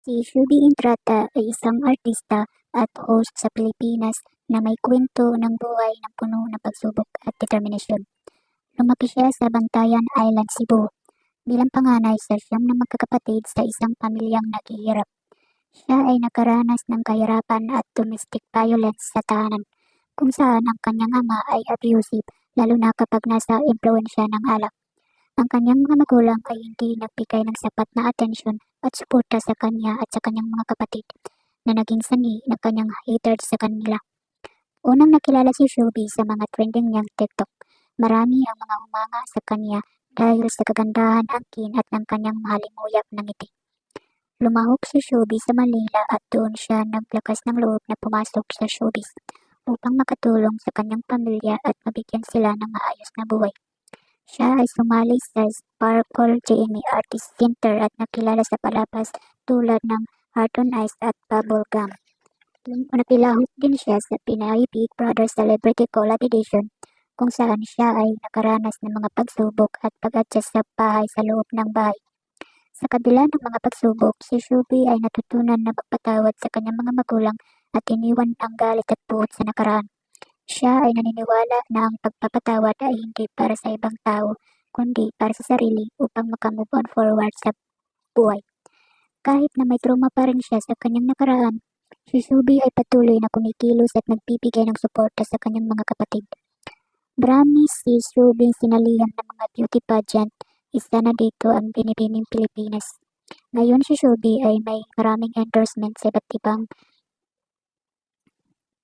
Si Shubi Intrata ay isang artista at host sa Pilipinas na may kwento ng buhay na puno ng pagsubok at determinasyon. Lumaki siya sa Bantayan Island, Cebu. Bilang panganay sa siyam na magkakapatid sa isang pamilyang naghihirap. Siya ay nakaranas ng kahirapan at domestic violence sa tahanan, kung saan ang kanyang ama ay abusive lalo na kapag nasa impluensya ng alak. Ang kanyang mga magulang ay hindi nagbigay ng sapat na atensyon at suporta sa kanya at sa kanyang mga kapatid, na naging sanhi ng kanyang hatred sa kanila. Unang nakilala si Shubi sa mga trending niyang TikTok. Marami ang mga humanga sa kanya dahil sa kagandahan, angkin at ng kanyang mahalinguyap na ngiti. Lumahok si Shubi sa Manila at doon siya naglakas ng loob na pumasok sa showbiz upang makatulong sa kanyang pamilya at mabigyan sila ng maayos na buhay. Siya ay sumali sa Sparkle GMA Artist Center at nakilala sa palabas tulad ng Heart on Ice at Bubble Gum. Nakilahok din siya sa Pinay Big Brother Celebrity Collab Edition, kung saan siya ay nakaranas ng mga pagsubok at pag-adjust sa bahay sa loob ng bahay. Sa kabila ng mga pagsubok, si Shubi ay natutunan na magpatawad sa kanyang mga magulang at iniwan ang galit at puot sa nakaraan. Siya ay naniniwala na ang pagpapatawad ay hindi para sa ibang tao, kundi para sa sarili upang makamove on forward sa buhay. Kahit na may trauma pa rin siya sa kanyang nakaraan, si Shubi ay patuloy na kumikilos at nagbibigay ng suporta sa kanyang mga kapatid. Marami si Shubi sinalihan ng mga beauty pageant, isa na dito ang Binibining Pilipinas. Ngayon si Shubi ay may maraming endorsement sa iba't ibang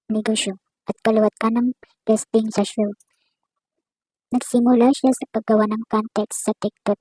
negosyo at kaliwat ka ng guesting sa show. Nagsimula siya sa paggawa ng content sa TikTok